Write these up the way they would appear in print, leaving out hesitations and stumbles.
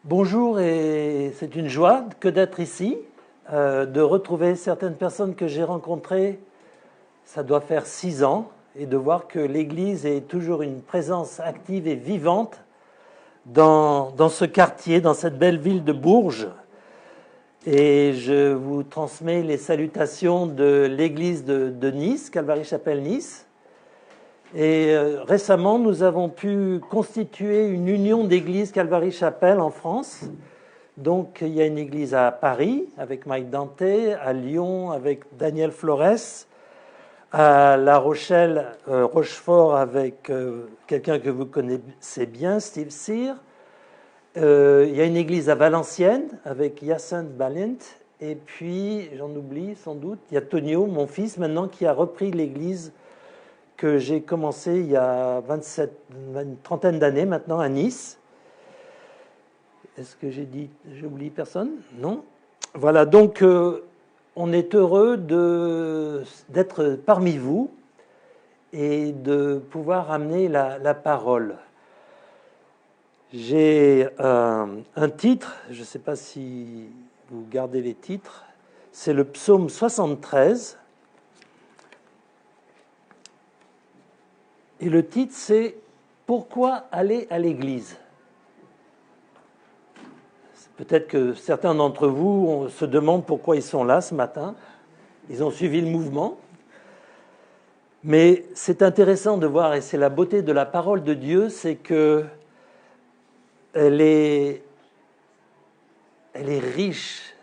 Bonjour et c'est une joie que d'être ici, de retrouver certaines personnes que j'ai rencontrées, ça doit faire 6 ans, et de voir que l'Église est toujours une présence active et vivante dans ce quartier, dans cette belle ville de Bourges. Et je vous transmets les salutations de l'Église de Nice, Calvary-Chapelle Nice. Et récemment, nous avons pu constituer une union d'églises Calvary-Chapelle en France. Donc, il y a une église à Paris avec Mike Dante, à Lyon avec Daniel Flores, à La Rochelle, Rochefort avec quelqu'un que vous connaissez bien, Steve Cyr. Il y a une église à Valenciennes avec Hyacinthe Balint. Et puis, j'en oublie sans doute, il y a Tonio, mon fils, maintenant, qui a repris l'église que j'ai commencé il y a une trentaine d'années maintenant à Nice. Est-ce que j'ai oublié personne? Non. Voilà, donc on est heureux d'être parmi vous et de pouvoir amener la parole. J'ai un titre, je ne sais pas si vous gardez les titres, c'est le psaume 73. Et le titre, c'est « Pourquoi aller à l'église ?» Peut-être que certains d'entre vous se demandent pourquoi ils sont là ce matin. Ils ont suivi le mouvement. Mais c'est intéressant de voir, et c'est la beauté de la parole de Dieu, c'est que elle est riche.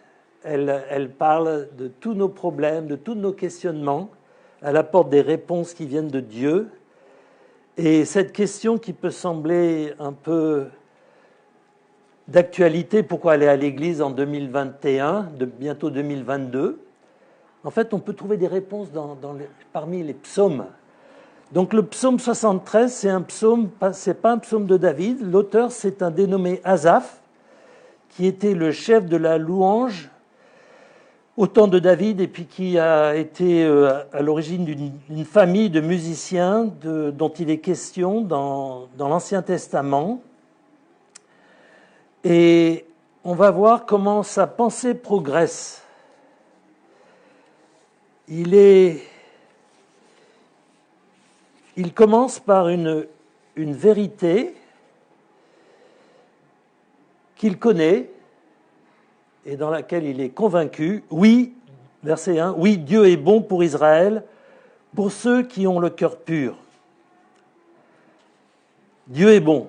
Elle parle de tous nos problèmes, de tous nos questionnements. Elle apporte des réponses qui viennent de Dieu. Et cette question qui peut sembler un peu d'actualité, pourquoi aller à l'église en 2021, bientôt 2022, en fait, on peut trouver des réponses parmi les psaumes. Donc le psaume 73, c'est pas un psaume de David. L'auteur, c'est un dénommé Asaph, qui était le chef de la louange au temps de David, et puis qui a été à l'origine d'une famille de musiciens dont il est question dans l'Ancien Testament. Et on va voir comment sa pensée progresse. Il commence par une vérité qu'il connaît, et dans laquelle il est convaincu. Oui, verset 1, oui, Dieu est bon pour Israël, pour ceux qui ont le cœur pur. Dieu est bon,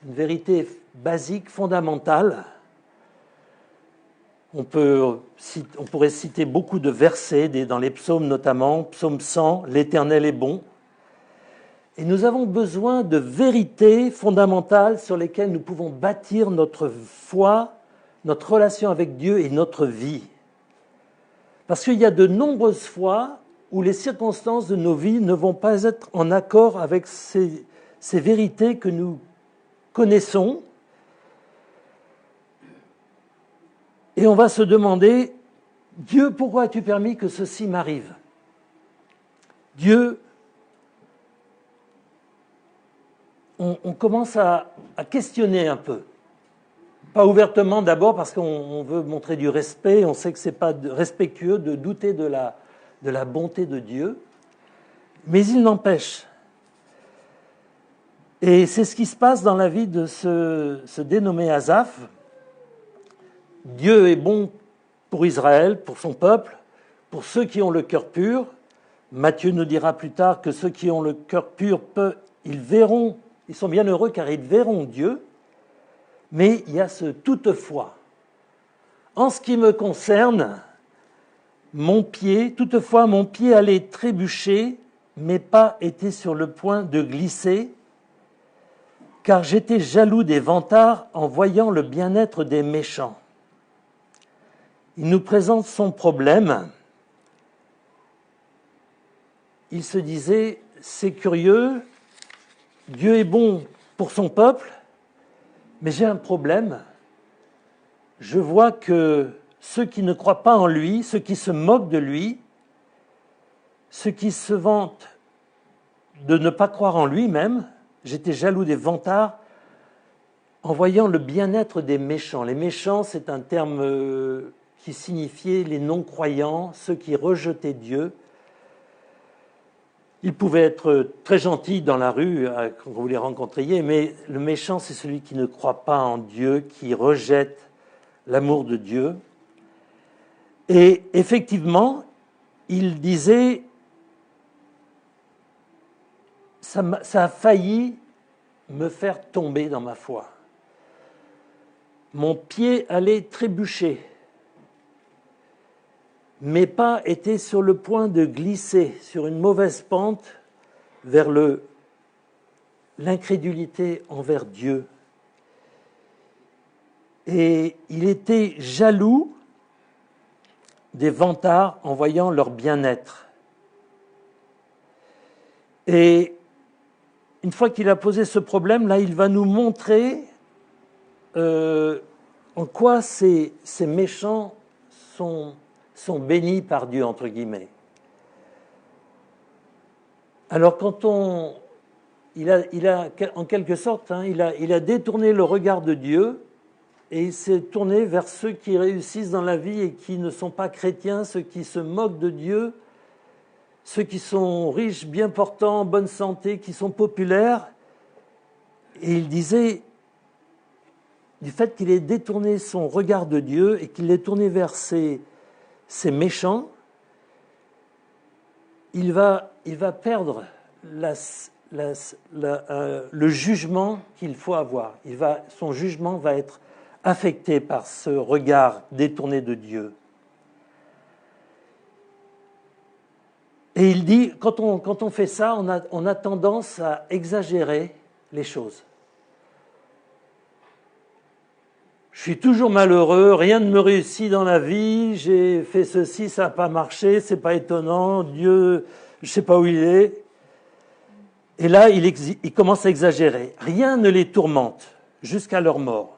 une vérité basique, fondamentale. On pourrait citer beaucoup de versets dans les psaumes notamment, psaume 100, l'Éternel est bon. Et nous avons besoin de vérités fondamentales sur lesquelles nous pouvons bâtir notre foi, notre relation avec Dieu et notre vie. Parce qu'il y a de nombreuses fois où les circonstances de nos vies ne vont pas être en accord avec ces vérités que nous connaissons. Et on va se demander, Dieu, pourquoi as-tu permis que ceci m'arrive? Dieu, on commence à questionner un peu. Pas ouvertement d'abord parce qu'on veut montrer du respect, on sait que ce n'est pas respectueux de douter de la bonté de Dieu, mais il n'empêche. Et c'est ce qui se passe dans la vie de ce dénommé Asaph. Dieu est bon pour Israël, pour son peuple, pour ceux qui ont le cœur pur. Matthieu nous dira plus tard que ceux qui ont le cœur pur, ils sont bien heureux car ils verront Dieu. Mais il y a ce toutefois. En ce qui me concerne, toutefois mon pied allait trébucher, mes pas étaient sur le point de glisser, car j'étais jaloux des vantards en voyant le bien-être des méchants. Il nous présente son problème. Il se disait, c'est curieux, Dieu est bon pour son peuple, mais j'ai un problème. Je vois que ceux qui ne croient pas en lui, ceux qui se moquent de lui, ceux qui se vantent de ne pas croire en lui-même, j'étais jaloux des vantards en voyant le bien-être des méchants. Les méchants, c'est un terme qui signifiait les non-croyants, ceux qui rejetaient Dieu. Ils pouvaient être très gentils dans la rue quand vous les rencontriez, mais le méchant, c'est celui qui ne croit pas en Dieu, qui rejette l'amour de Dieu. Et effectivement, il disait, ça a failli me faire tomber dans ma foi. Mon pied allait trébucher. Mes pas étaient sur le point de glisser sur une mauvaise pente vers l'incrédulité envers Dieu. Et il était jaloux des vantards en voyant leur bien-être. Et une fois qu'il a posé ce problème, là, il va nous montrer en quoi ces méchants sont bénis par Dieu, entre guillemets. Alors il a en quelque sorte, il a détourné le regard de Dieu et il s'est tourné vers ceux qui réussissent dans la vie et qui ne sont pas chrétiens, ceux qui se moquent de Dieu, ceux qui sont riches, bien portants, en bonne santé, qui sont populaires. Et il disait, du fait qu'il ait détourné son regard de Dieu et qu'il l'ait tourné vers ces méchants, il va perdre le jugement qu'il faut avoir. Son jugement va être affecté par ce regard détourné de Dieu. Et il dit, quand on fait ça, on a tendance à exagérer les choses. Je suis toujours malheureux, rien ne me réussit dans la vie, j'ai fait ceci, ça n'a pas marché, c'est pas étonnant, Dieu, je ne sais pas où il est. Et là, il commence à exagérer. Rien ne les tourmente jusqu'à leur mort.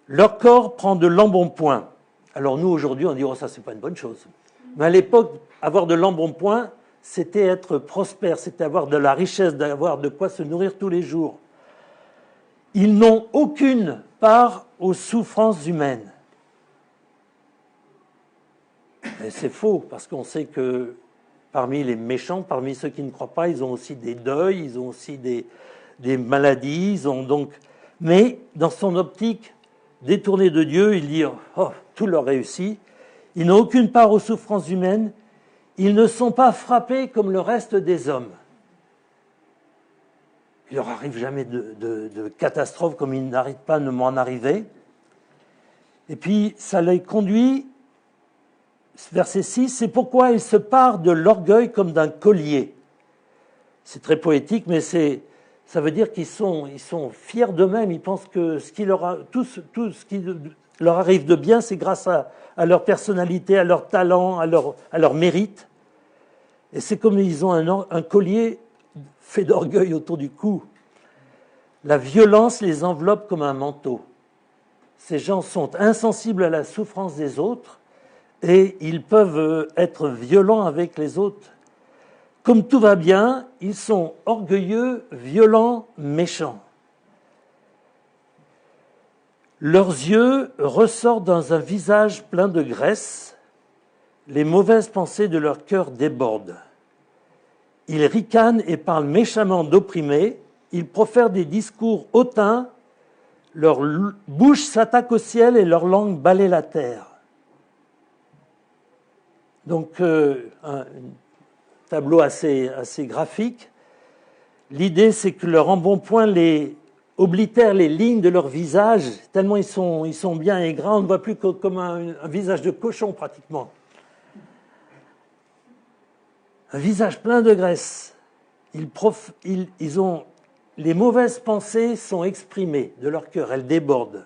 Leur corps prend de l'embonpoint. Alors nous, aujourd'hui, on dit « Oh, ça, c'est pas une bonne chose ». Mais à l'époque, avoir de l'embonpoint, c'était être prospère, c'était avoir de la richesse, d'avoir de quoi se nourrir tous les jours. Ils n'ont aucune part aux souffrances humaines. Et c'est faux, parce qu'on sait que parmi les méchants, parmi ceux qui ne croient pas, ils ont aussi des deuils, ils ont aussi des maladies, mais dans son optique détournée de Dieu, il dit « Oh, tout leur réussit ». Ils n'ont aucune part aux souffrances humaines, ils ne sont pas frappés comme le reste des hommes. Il ne leur arrive jamais de catastrophe comme il n'arrête pas de m'en arriver. Et puis, ça les conduit, verset 6, c'est pourquoi ils se parent de l'orgueil comme d'un collier. C'est très poétique, mais ça veut dire qu'ils sont fiers d'eux-mêmes, ils pensent que tout ce qui leur arrive de bien, c'est grâce à leur personnalité, à leur talent, à leur mérite. Et c'est comme ils ont un collier fait d'orgueil autour du cou. La violence les enveloppe comme un manteau. Ces gens sont insensibles à la souffrance des autres et ils peuvent être violents avec les autres. Comme tout va bien, ils sont orgueilleux, violents, méchants. Leurs yeux ressortent dans un visage plein de graisse, les mauvaises pensées de leur cœur débordent. Ils ricanent et parlent méchamment d'opprimés, ils profèrent des discours hautains, leur bouche s'attaque au ciel et leur langue balaie la terre. Donc, un tableau assez graphique. L'idée, c'est que leur embonpoint oblitère les lignes de leur visage, tellement ils sont bien aigras, on ne voit plus comme un visage de cochon pratiquement. Un visage plein de graisse. Les mauvaises pensées sont exprimées de leur cœur, elles débordent.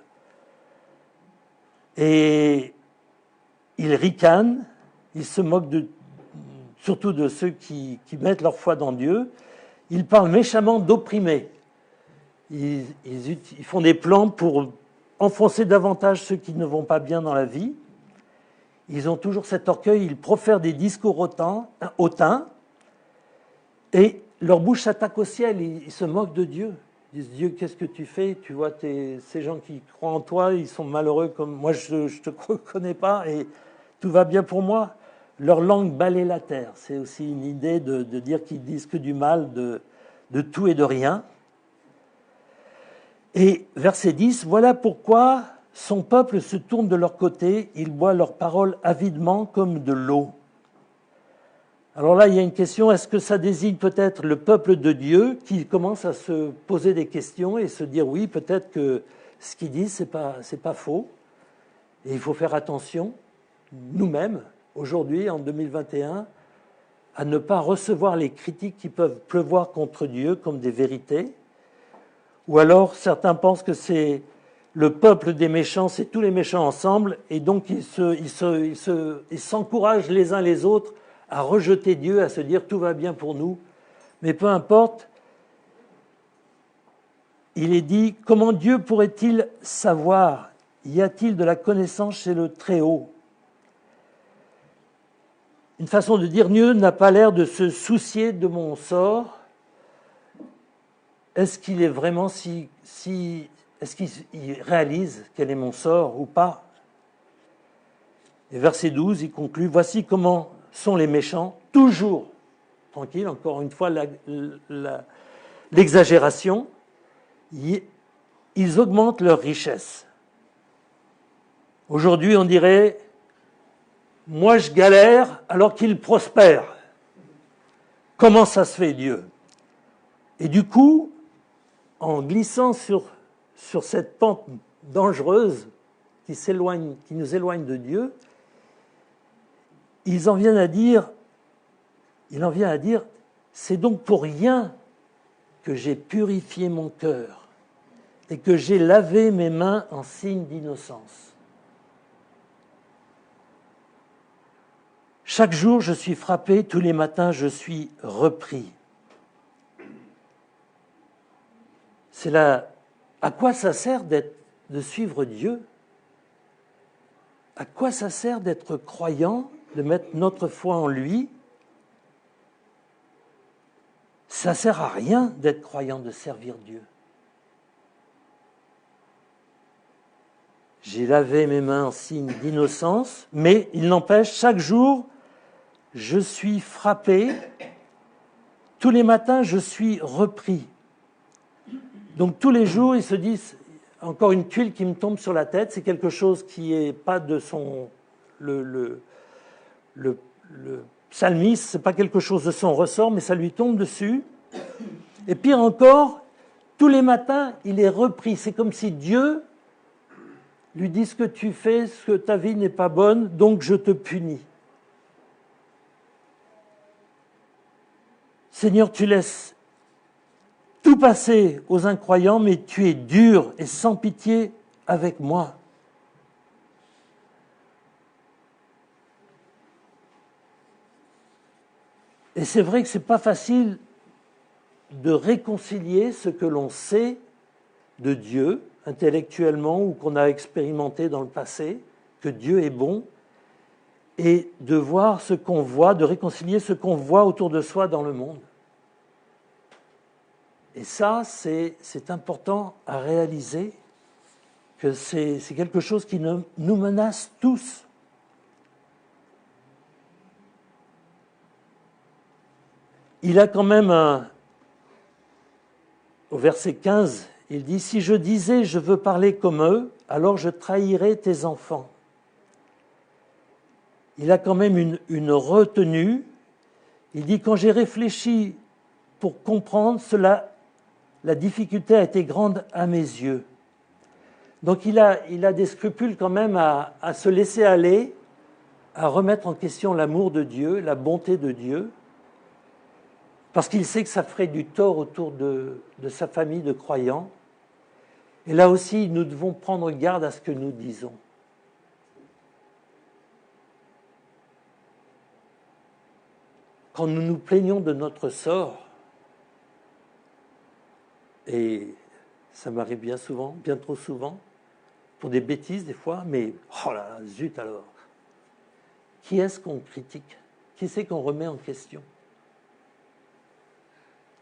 Et ils ricanent, ils se moquent surtout de ceux qui mettent leur foi dans Dieu. Ils parlent méchamment d'opprimés. Ils font des plans pour enfoncer davantage ceux qui ne vont pas bien dans la vie. Ils ont toujours cet orgueil, ils profèrent des discours hautains, et leur bouche s'attaque au ciel, ils se moquent de Dieu. disent Dieu, qu'est-ce que tu fais? Tu vois, ces gens qui croient en toi, ils sont malheureux comme moi, je ne te connais pas et tout va bien pour moi. Leur langue balaie la terre. C'est aussi une idée de dire qu'ils disent que du mal de tout et de rien. Et verset 10, voilà pourquoi son peuple se tourne de leur côté, il boit leurs paroles avidement comme de l'eau. Alors là, il y a une question, est-ce que ça désigne peut-être le peuple de Dieu qui commence à se poser des questions et se dire oui, peut-être que ce qu'il dit, c'est pas faux. Et il faut faire attention, nous-mêmes, aujourd'hui, en 2021, à ne pas recevoir les critiques qui peuvent pleuvoir contre Dieu comme des vérités. Ou alors, certains pensent que c'est le peuple des méchants, c'est tous les méchants ensemble, et donc ils s'encouragent les uns les autres à rejeter Dieu, à se dire tout va bien pour nous. Mais peu importe, il est dit, comment Dieu pourrait-il savoir? Y a-t-il de la connaissance chez le Très-Haut? Une façon de dire, Dieu n'a pas l'air de se soucier de mon sort. Est-ce qu'il est vraiment est-ce qu'il réalise quel est mon sort ou pas? Et verset 12, il conclut, voici comment sont les méchants, toujours tranquille, encore une fois l'exagération, ils augmentent leur richesse. Aujourd'hui, on dirait, moi je galère alors qu'ils prospèrent. Comment ça se fait, Dieu? Et du coup, en glissant sur cette pente dangereuse qui nous éloigne de Dieu, il en vient à dire, c'est donc pour rien que j'ai purifié mon cœur et que j'ai lavé mes mains en signe d'innocence. Chaque jour, je suis frappé, tous les matins, je suis repris. C'est là, à quoi ça sert de suivre Dieu? À quoi ça sert d'être croyant, de mettre notre foi en lui? Ça ne sert à rien d'être croyant, de servir Dieu. J'ai lavé mes mains en signe d'innocence, mais il n'empêche, chaque jour, je suis frappé, tous les matins, je suis repris. Donc tous les jours, ils se disent, encore une tuile qui me tombe sur la tête, c'est quelque chose qui n'est pas de son... Le psalmiste, ce n'est pas quelque chose de son ressort, mais ça lui tombe dessus. Et pire encore, tous les matins, il est repris. C'est comme si Dieu lui dit ce que tu fais, ce que ta vie n'est pas bonne, donc je te punis. Seigneur, tu laisses tout passer aux incroyants, mais tu es dur et sans pitié avec moi. Et c'est vrai que ce n'est pas facile de réconcilier ce que l'on sait de Dieu, intellectuellement, ou qu'on a expérimenté dans le passé, que Dieu est bon, et de voir ce qu'on voit, de réconcilier ce qu'on voit autour de soi dans le monde. Et ça, c'est important à réaliser, que c'est quelque chose qui nous menace tous. Il a quand même au verset 15, il dit « Si je disais je veux parler comme eux, alors je trahirais tes enfants. » Il a quand même une retenue. Il dit « Quand j'ai réfléchi pour comprendre cela, la difficulté a été grande à mes yeux. » Donc il a des scrupules quand même à se laisser aller, à remettre en question l'amour de Dieu, la bonté de Dieu, parce qu'il sait que ça ferait du tort autour de sa famille de croyants. Et là aussi, nous devons prendre garde à ce que nous disons. Quand nous nous plaignons de notre sort, et ça m'arrive bien souvent, bien trop souvent, pour des bêtises des fois, mais oh là là, zut alors. Qui est-ce qu'on critique? Qui c'est qu'on remet en question?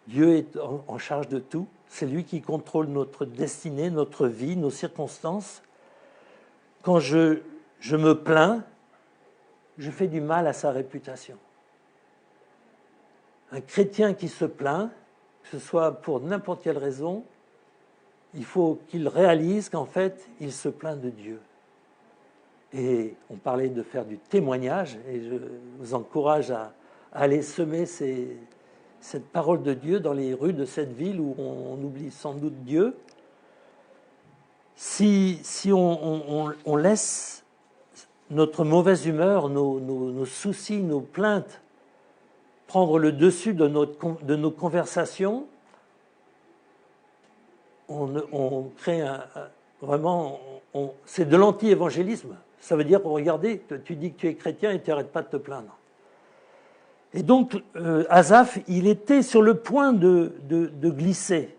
Dieu est en charge de tout. C'est lui qui contrôle notre destinée, notre vie, nos circonstances. Quand je me plains, je fais du mal à sa réputation. Un chrétien qui se plaint, que ce soit pour n'importe quelle raison, il faut qu'il réalise qu'en fait, il se plaint de Dieu. Et on parlait de faire du témoignage, et je vous encourage à aller semer cette parole de Dieu dans les rues de cette ville où on oublie sans doute Dieu. Si on laisse notre mauvaise humeur, nos soucis, nos plaintes prendre le dessus de nos conversations, on crée vraiment, c'est de l'anti-évangélisme. Ça veut dire, regardez, tu dis que tu es chrétien et tu n'arrêtes pas de te plaindre. Et donc, Asaph, il était sur le point de glisser,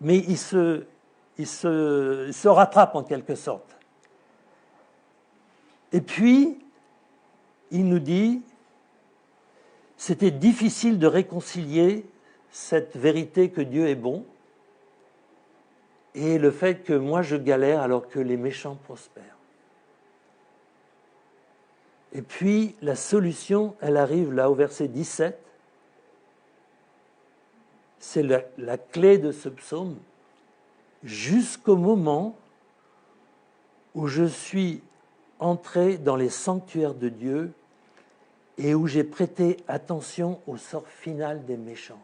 mais il se rattrape en quelque sorte. Et puis, il nous dit, c'était difficile de réconcilier cette vérité que Dieu est bon et le fait que moi je galère alors que les méchants prospèrent. Et puis, la solution, elle arrive là au verset 17. C'est la clé de ce psaume. Jusqu'au moment où je suis entré dans les sanctuaires de Dieu et où j'ai prêté attention au sort final des méchants.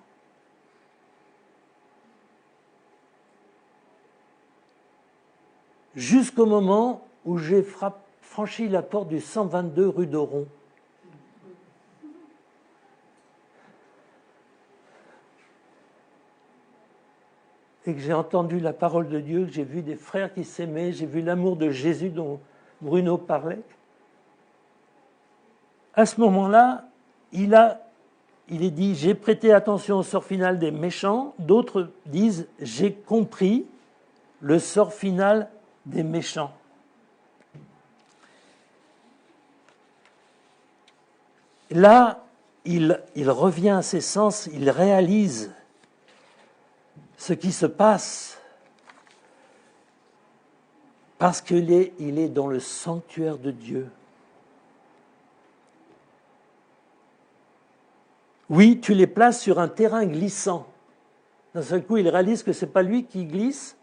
Jusqu'au moment où j'ai franchi la porte du 122 rue d'Oron. Et que j'ai entendu la parole de Dieu, que j'ai vu des frères qui s'aimaient, j'ai vu l'amour de Jésus dont Bruno parlait. À ce moment-là, il est dit, j'ai prêté attention au sort final des méchants. D'autres disent, j'ai compris le sort final des méchants. Là, il revient à ses sens, il réalise ce qui se passe parce qu'il est dans le sanctuaire de Dieu. Oui, tu les places sur un terrain glissant. D'un seul coup, il réalise que ce n'est pas lui qui glisse,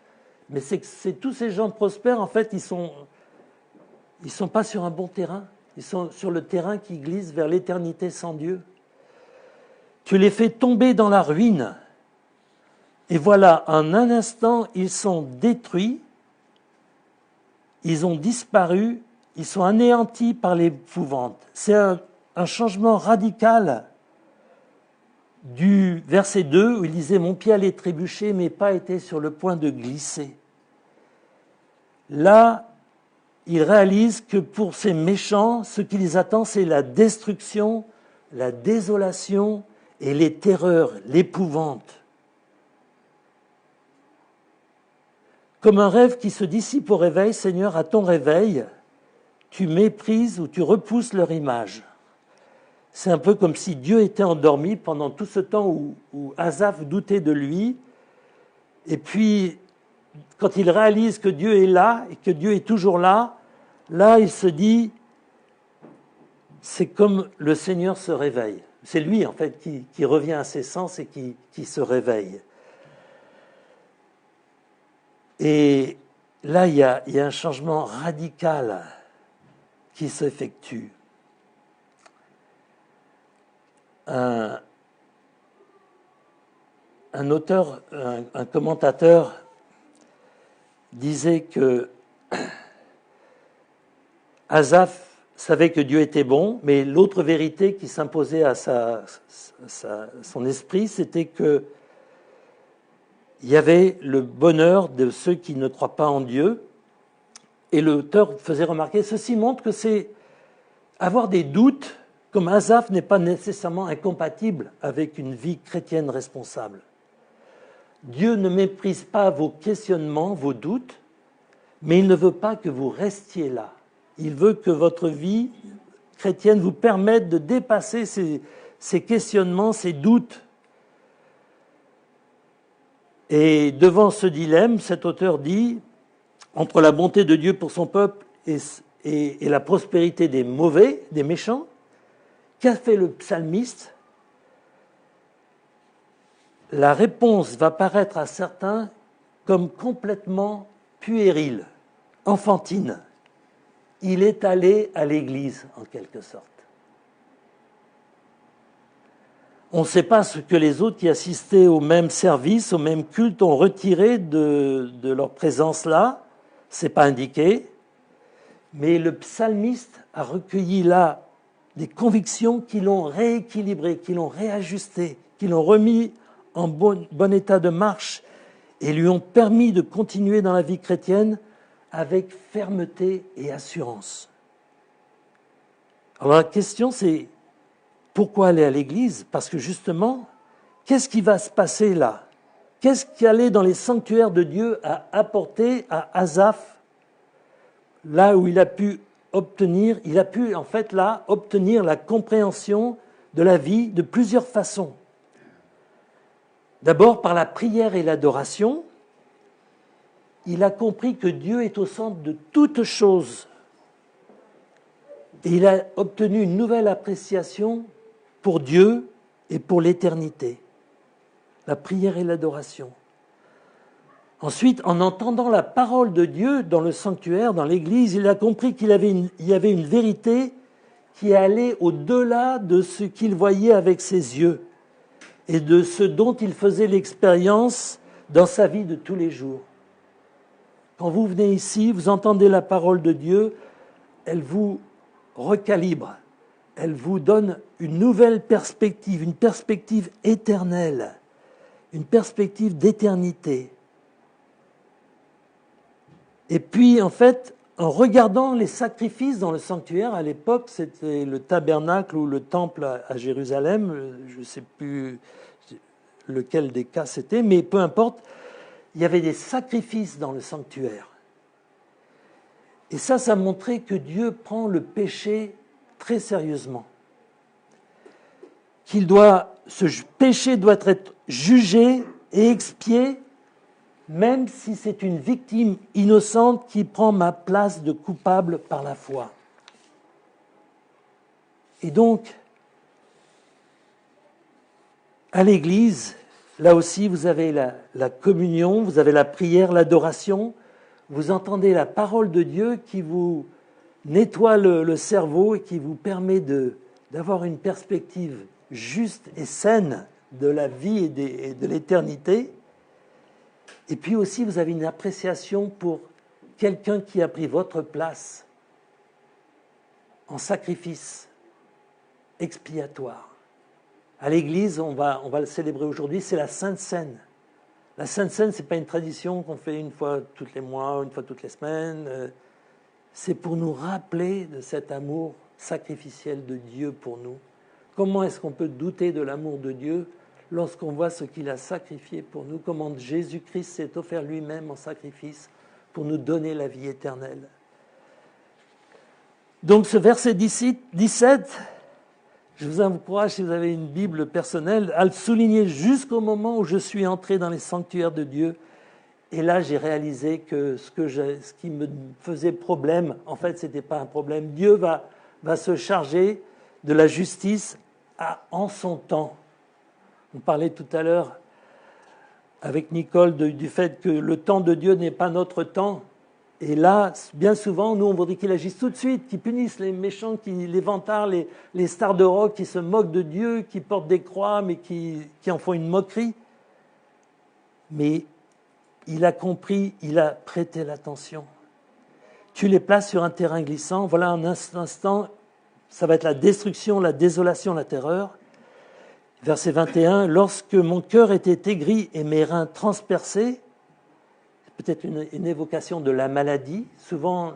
mais c'est tous ces gens prospères, en fait, ils sont pas sur un bon terrain. Ils sont sur le terrain qui glisse vers l'éternité sans Dieu. Tu les fais tomber dans la ruine. Et voilà, en un instant, ils sont détruits, ils ont disparu, ils sont anéantis par l'épouvante. C'est un changement radical du verset 2 où il disait « Mon pied allait trébucher, mes pas étaient sur le point de glisser ». Là, il réalise que pour ces méchants, ce qui les attend, c'est la destruction, la désolation et les terreurs, l'épouvante. Comme un rêve qui se dissipe au réveil, Seigneur, à ton réveil, tu méprises ou tu repousses leur image. C'est un peu comme si Dieu était endormi pendant tout ce temps où Asaph doutait de lui. Et puis, quand il réalise que Dieu est là et que Dieu est toujours là, là, il se dit, c'est comme le Seigneur se réveille. C'est lui, en fait, qui revient à ses sens et qui se réveille. Et là, il y a un changement radical qui s'effectue. Un auteur, un commentateur disait que Asaph savait que Dieu était bon, mais l'autre vérité qui s'imposait à son esprit, c'était que il y avait le bonheur de ceux qui ne croient pas en Dieu. Et l'auteur faisait remarquer, ceci montre que c'est avoir des doutes, comme Asaph n'est pas nécessairement incompatible avec une vie chrétienne responsable. Dieu ne méprise pas vos questionnements, vos doutes, mais il ne veut pas que vous restiez là. Il veut que votre vie chrétienne vous permette de dépasser ces questionnements, ces doutes. Et devant ce dilemme, cet auteur dit, entre la bonté de Dieu pour son peuple et la prospérité des mauvais, des méchants, qu'a fait le psalmiste? La réponse va paraître à certains comme complètement puérile, enfantine. Il est allé à l'église, en quelque sorte. On ne sait pas ce que les autres qui assistaient au même service, au même culte, ont retiré de leur présence là. Ce n'est pas indiqué. Mais le psalmiste a recueilli là des convictions qui l'ont rééquilibré, qui l'ont réajusté, qui l'ont remis en bon état de marche et lui ont permis de continuer dans la vie chrétienne avec fermeté et assurance. Alors la question c'est, pourquoi aller à l'église? Parce que justement, qu'est-ce qui va se passer là? Qu'est-ce qui allait dans les sanctuaires de Dieu à apporter à Asaph, là où il a pu en fait là obtenir la compréhension de la vie de plusieurs façons. D'abord par la prière et l'adoration, il a compris que Dieu est au centre de toutes choses. Et il a obtenu une nouvelle appréciation pour Dieu et pour l'éternité. La prière et l'adoration. Ensuite, en entendant la parole de Dieu dans le sanctuaire, dans l'église, il a compris qu'il y avait une vérité qui allait au-delà de ce qu'il voyait avec ses yeux et de ce dont il faisait l'expérience dans sa vie de tous les jours. Quand vous venez ici, vous entendez la parole de Dieu, elle vous recalibre, elle vous donne une nouvelle perspective, une perspective éternelle, une perspective d'éternité. Et puis, en fait, en regardant les sacrifices dans le sanctuaire, à l'époque, c'était le tabernacle ou le temple à Jérusalem, je ne sais plus lequel des cas c'était, mais peu importe, il y avait des sacrifices dans le sanctuaire. Et ça montrait que Dieu prend le péché très sérieusement. Ce péché doit être jugé et expié, même si c'est une victime innocente qui prend ma place de coupable par la foi. Et donc, à l'Église, là aussi, vous avez la communion, vous avez la prière, l'adoration, vous entendez la parole de Dieu qui vous nettoie le cerveau et qui vous permet d'avoir une perspective juste et saine de la vie et de l'éternité. Et puis aussi, vous avez une appréciation pour quelqu'un qui a pris votre place en sacrifice expiatoire. À l'Église, on va le célébrer aujourd'hui, c'est la Sainte Seine. La Sainte Seine, ce n'est pas une tradition qu'on fait une fois tous les mois, une fois toutes les semaines. C'est pour nous rappeler de cet amour sacrificiel de Dieu pour nous. Comment est-ce qu'on peut douter de l'amour de Dieu lorsqu'on voit ce qu'il a sacrifié pour nous, comment Jésus-Christ s'est offert lui-même en sacrifice pour nous donner la vie éternelle. Donc ce verset 17, je vous encourage, si vous avez une Bible personnelle, à le souligner jusqu'au moment où je suis entré dans les sanctuaires de Dieu. Et là, j'ai réalisé que ce qui me faisait problème, en fait, ce n'était pas un problème. Dieu va se charger de la justice en son temps. On parlait tout à l'heure avec Nicole du fait que le temps de Dieu n'est pas notre temps. Et là, bien souvent, nous, on voudrait qu'il agisse tout de suite, qu'il punisse les méchants, les vantards, les stars de rock qui se moquent de Dieu, qui portent des croix, mais qui en font une moquerie. Mais il a compris, il a prêté l'attention. Tu les places sur un terrain glissant, voilà un instant, ça va être la destruction, la désolation, la terreur. Verset 21, « Lorsque mon cœur était aigri et mes reins transpercés », peut-être une évocation de la maladie. Souvent,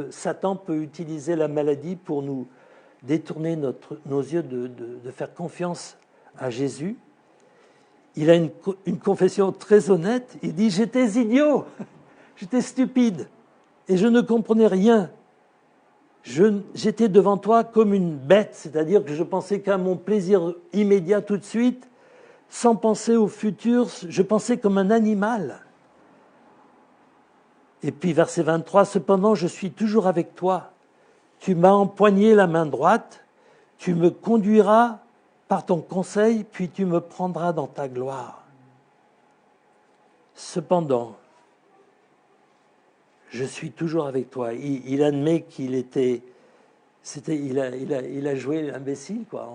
Satan peut utiliser la maladie pour nous détourner nos yeux de faire confiance à Jésus. Il a une confession très honnête. Il dit « J'étais idiot, j'étais stupide et je ne comprenais rien. J'étais devant toi comme une bête, c'est-à-dire que je pensais qu'à mon plaisir immédiat tout de suite, Sans penser au futur, je pensais comme un animal. Et puis verset 23, cependant je suis toujours avec toi. Tu m'as empoigné la main droite, tu me conduiras par ton conseil, puis tu me prendras dans ta gloire. Cependant, je suis toujours avec toi. Il admet qu'il il a joué l'imbécile, quoi,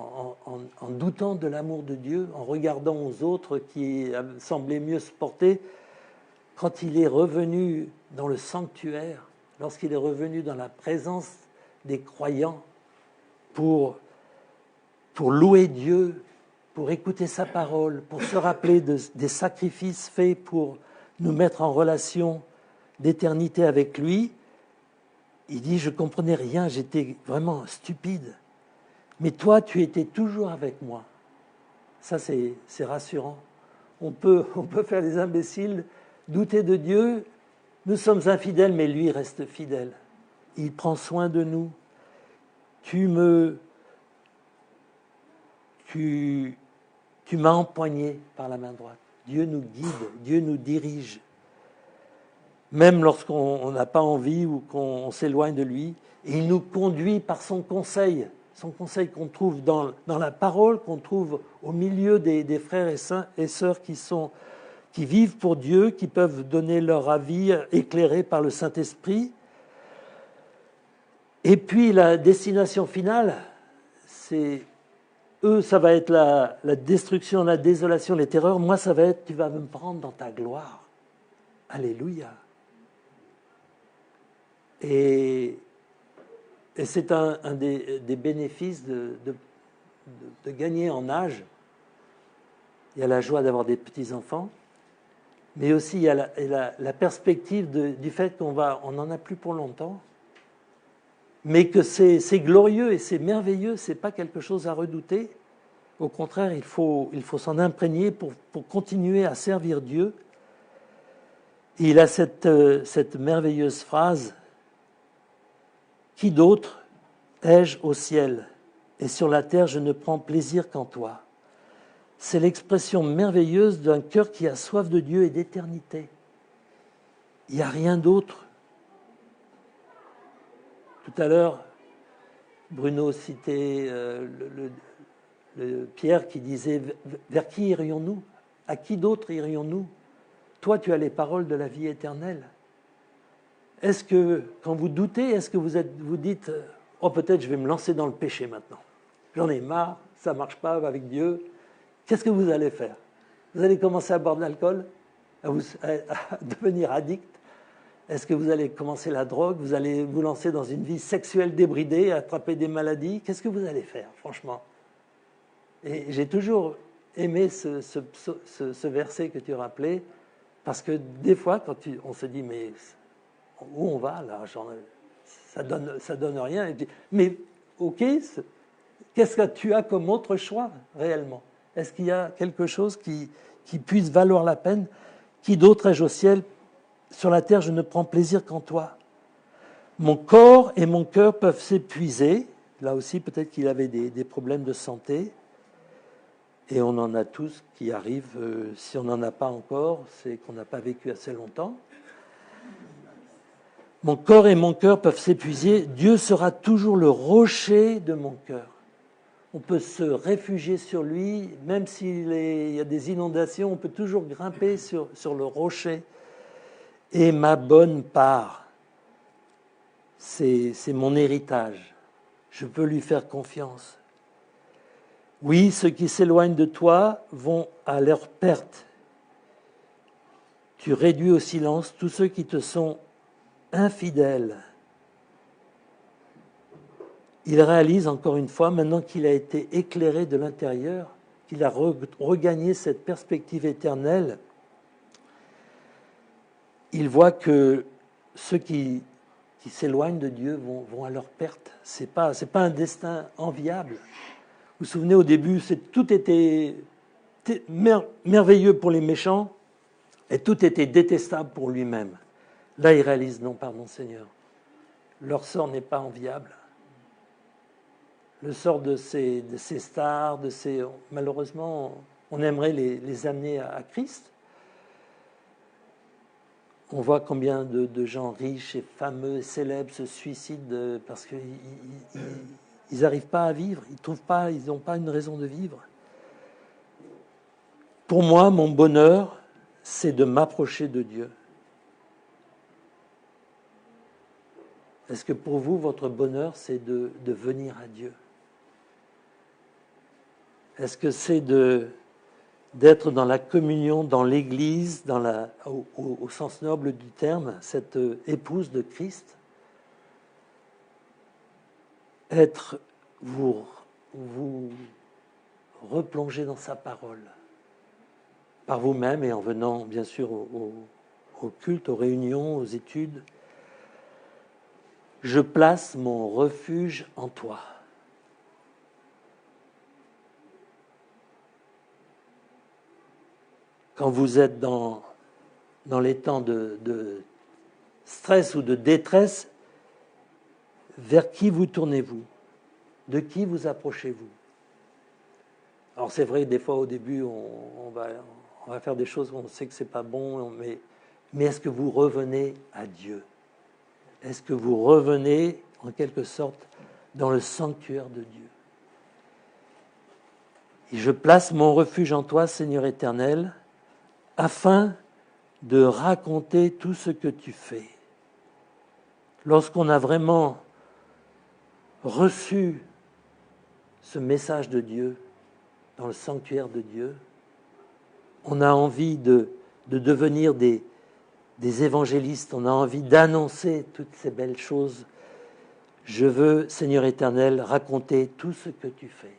en doutant de l'amour de Dieu, en regardant aux autres qui semblaient mieux se porter. Quand il est revenu dans le sanctuaire, lorsqu'il est revenu dans la présence des croyants pour louer Dieu, pour écouter sa parole, pour se rappeler des sacrifices faits pour nous mettre en relation d'éternité avec lui, il dit, je ne comprenais rien, j'étais vraiment stupide. Mais toi, tu étais toujours avec moi. Ça, c'est rassurant. On peut faire les imbéciles, douter de Dieu. Nous sommes infidèles, mais lui reste fidèle. Il prend soin de nous. Tu m'as empoigné par la main droite. Dieu nous guide, Dieu nous dirige. Même lorsqu'on n'a pas envie ou qu'on s'éloigne de lui, il nous conduit par son conseil qu'on trouve dans la parole, qu'on trouve au milieu des frères et sœurs qui vivent pour Dieu, qui peuvent donner leur avis éclairé par le Saint-Esprit. Et puis la destination finale, ça va être la destruction, la désolation, les terreurs. Moi, ça va être, tu vas me prendre dans ta gloire. Alléluia. Et c'est un des bénéfices de gagner en âge. Il y a la joie d'avoir des petits-enfants, mais aussi il y a la perspective du fait qu'on n'en a plus pour longtemps, mais que c'est glorieux et c'est merveilleux, ce n'est pas quelque chose à redouter. Au contraire, il faut s'en imprégner pour continuer à servir Dieu. Et il a cette merveilleuse phrase, « Qui d'autre ai-je au ciel, et sur la terre je ne prends plaisir qu'en toi ?» C'est l'expression merveilleuse d'un cœur qui a soif de Dieu et d'éternité. Il n'y a rien d'autre. Tout à l'heure, Bruno citait le Pierre qui disait « Vers qui irions-nous? À qui d'autre irions-nous? Toi, tu as les paroles de la vie éternelle. » Est-ce que, quand vous doutez, est-ce que vous dites « Oh, peut-être je vais me lancer dans le péché maintenant. J'en ai marre, ça ne marche pas avec Dieu. » Qu'est-ce que vous allez faire? Vous allez commencer à boire de l'alcool, à devenir addict? Est-ce que vous allez commencer la drogue? Vous allez vous lancer dans une vie sexuelle débridée, attraper des maladies? Qu'est-ce que vous allez faire, franchement? Et j'ai toujours aimé ce verset que tu rappelais, parce que des fois, quand on se dit, mais où on va là? Ça donne rien. Et puis, mais ok, qu'est-ce que tu as comme autre choix réellement? Est-ce qu'il y a quelque chose qui puisse valoir la peine? Qui d'autre ai-je au ciel? Sur la terre, je ne prends plaisir qu'en toi. Mon corps et mon cœur peuvent s'épuiser. Là aussi, peut-être qu'il avait des problèmes de santé. Et on en a tous qui arrivent. Si on n'en a pas encore, c'est qu'on n'a pas vécu assez longtemps. Mon corps et mon cœur peuvent s'épuiser. Dieu sera toujours le rocher de mon cœur. On peut se réfugier sur lui, même s'il y a des inondations, on peut toujours grimper sur le rocher. Et ma bonne part, c'est mon héritage. Je peux lui faire confiance. Oui, ceux qui s'éloignent de toi vont à leur perte. Tu réduis au silence tous ceux qui te sont infidèles. Il réalise encore une fois, maintenant qu'il a été éclairé de l'intérieur, qu'il a regagné cette perspective éternelle, il voit que ceux qui s'éloignent de Dieu vont à leur perte. C'est pas un destin enviable. Vous vous souvenez, au début, tout était merveilleux pour les méchants et tout était détestable pour lui-même. Là, il réalise, non, pardon Seigneur, leur sort n'est pas enviable. Le sort de ces stars, malheureusement, on aimerait les amener à Christ. On voit combien de gens riches et fameux et célèbres se suicident parce qu'ils n'arrivent pas à vivre, ils n'ont pas une raison de vivre. Pour moi, mon bonheur, c'est de m'approcher de Dieu. Est-ce que pour vous, votre bonheur, c'est de venir à Dieu? Est-ce que c'est d'être dans la communion, dans l'Église, au sens noble du terme, cette épouse de Christ? Vous replonger dans sa parole, par vous-même et en venant bien sûr au culte, aux réunions, aux études. Je place mon refuge en toi. Quand vous êtes dans les temps de stress ou de détresse, vers qui vous tournez-vous? De qui vous approchez-vous? Alors c'est vrai, des fois au début, on va faire des choses où on sait que c'est pas bon, mais est-ce que vous revenez à Dieu? Est-ce que vous revenez, en quelque sorte, dans le sanctuaire de Dieu? Et je place mon refuge en toi, Seigneur éternel, afin de raconter tout ce que tu fais. Lorsqu'on a vraiment reçu ce message de Dieu dans le sanctuaire de Dieu, on a envie de devenir des évangélistes, on a envie d'annoncer toutes ces belles choses. Je veux, Seigneur éternel, raconter tout ce que tu fais.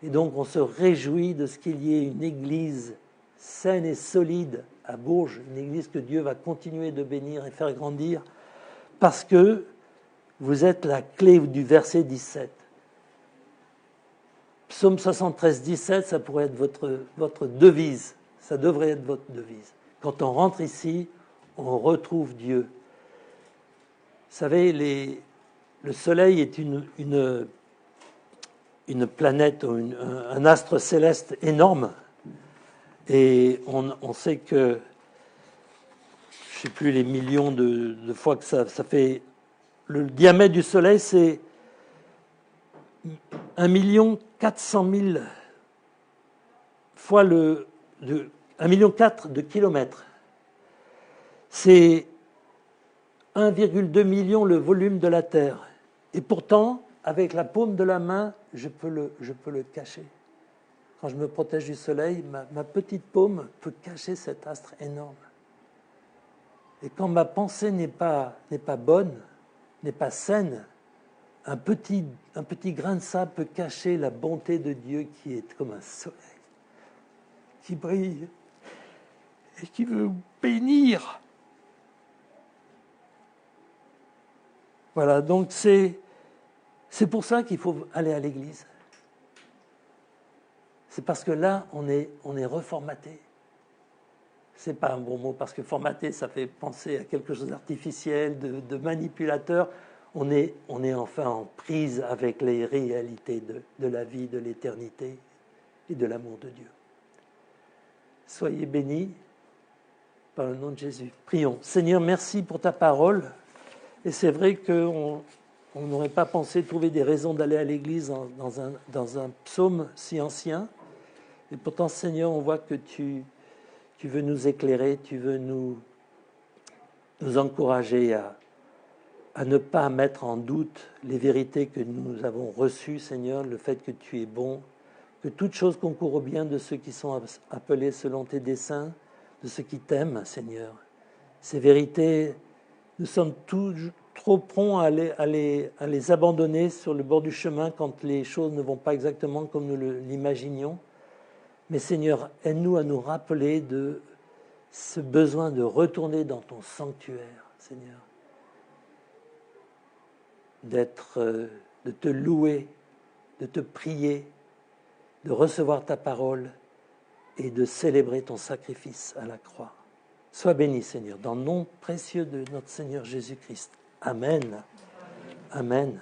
Et donc on se réjouit de ce qu'il y ait une église saine et solide à Bourges, une église que Dieu va continuer de bénir et faire grandir, parce que vous êtes la clé du verset 17. Psaume 73, 17, ça pourrait être votre devise, ça devrait être votre devise. Quand on rentre ici, on retrouve Dieu. Vous savez, le Soleil est une planète, un astre céleste énorme. Et on sait que, je ne sais plus les millions de fois que ça fait... Le diamètre du Soleil, c'est 1 400 000 fois 1,4 million de kilomètres. C'est 1,2 million le volume de la Terre. Et pourtant, avec la paume de la main, je peux le cacher. Quand je me protège du soleil, ma petite paume peut cacher cet astre énorme. Et quand ma pensée n'est pas bonne, n'est pas saine, un petit grain de sable peut cacher la bonté de Dieu qui est comme un soleil, qui brille et qui veut vous bénir. Voilà, donc c'est pour ça qu'il faut aller à l'église. C'est parce que là, on est reformaté. C'est pas un bon mot, parce que formaté, ça fait penser à quelque chose d'artificiel, de manipulateur. On est enfin en prise avec les réalités de la vie, de l'éternité et de l'amour de Dieu. Soyez bénis par le nom de Jésus. Prions. Seigneur, merci pour ta parole. Et c'est vrai qu'on n'aurait pas pensé trouver des raisons d'aller à l'église dans un psaume si ancien. Et pourtant, Seigneur, on voit que tu veux nous éclairer, tu veux nous encourager à ne pas mettre en doute les vérités que nous avons reçues, Seigneur, le fait que tu es bon, que toute chose concourt au bien de ceux qui sont appelés selon tes desseins, de ceux qui t'aiment, Seigneur. Ces vérités, nous sommes trop prompts à les abandonner sur le bord du chemin quand les choses ne vont pas exactement comme nous l'imaginions. Mais Seigneur, aide-nous à nous rappeler de ce besoin de retourner dans ton sanctuaire, Seigneur. De te louer, de te prier, de recevoir ta parole et de célébrer ton sacrifice à la croix. Sois béni, Seigneur, dans le nom précieux de notre Seigneur Jésus-Christ. Amen. Amen.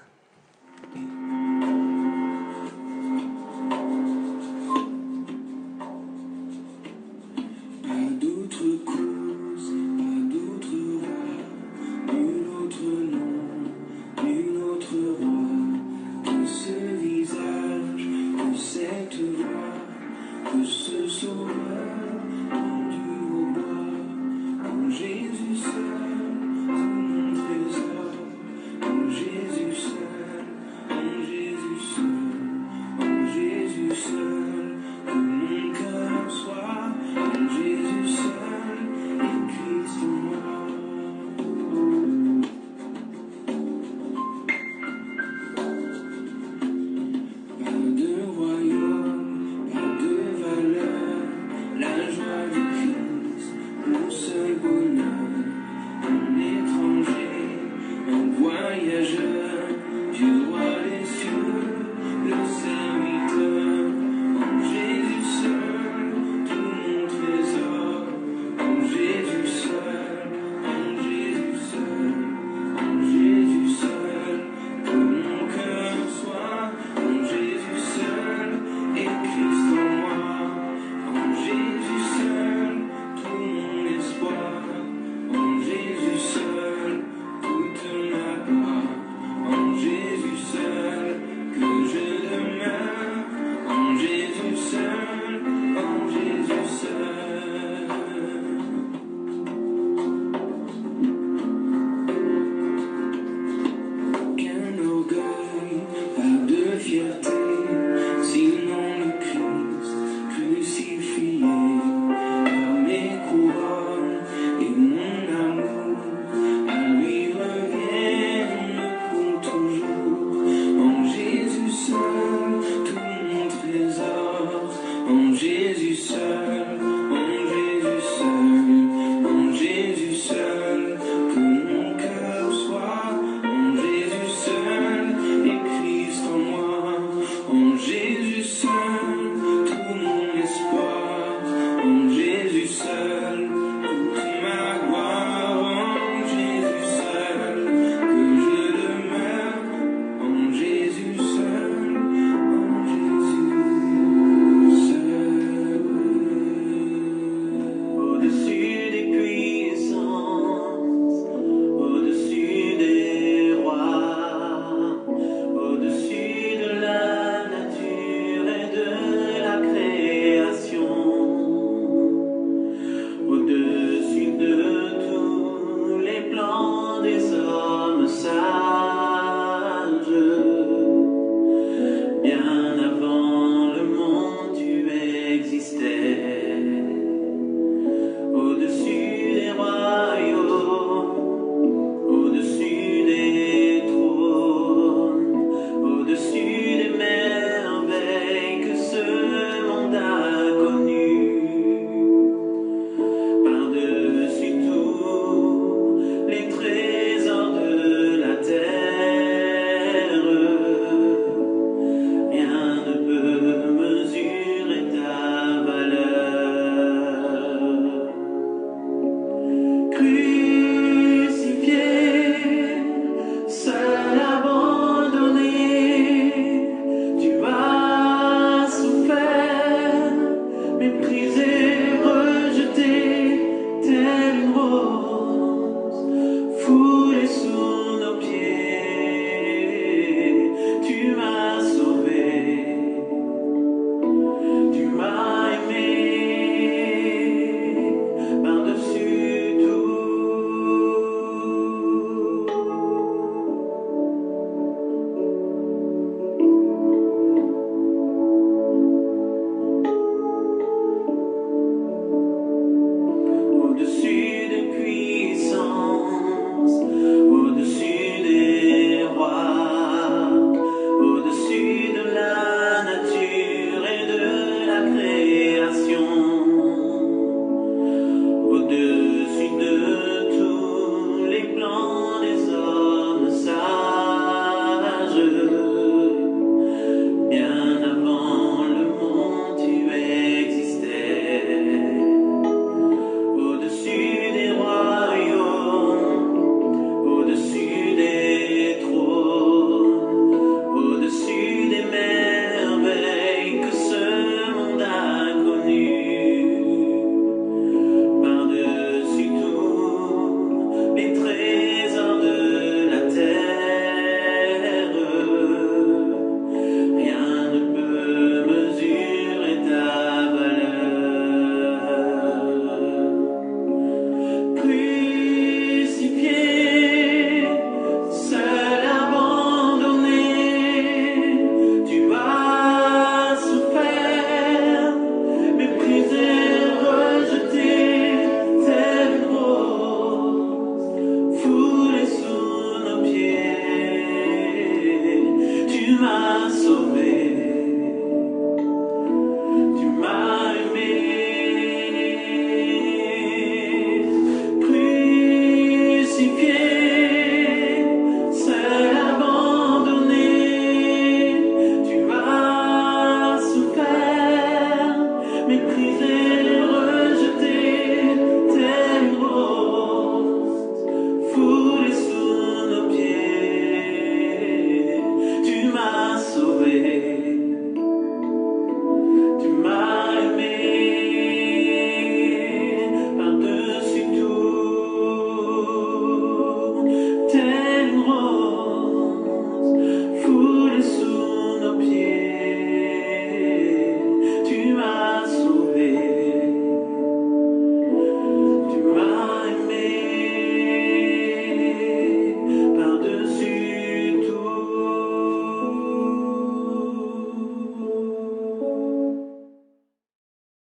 m'as sauvé.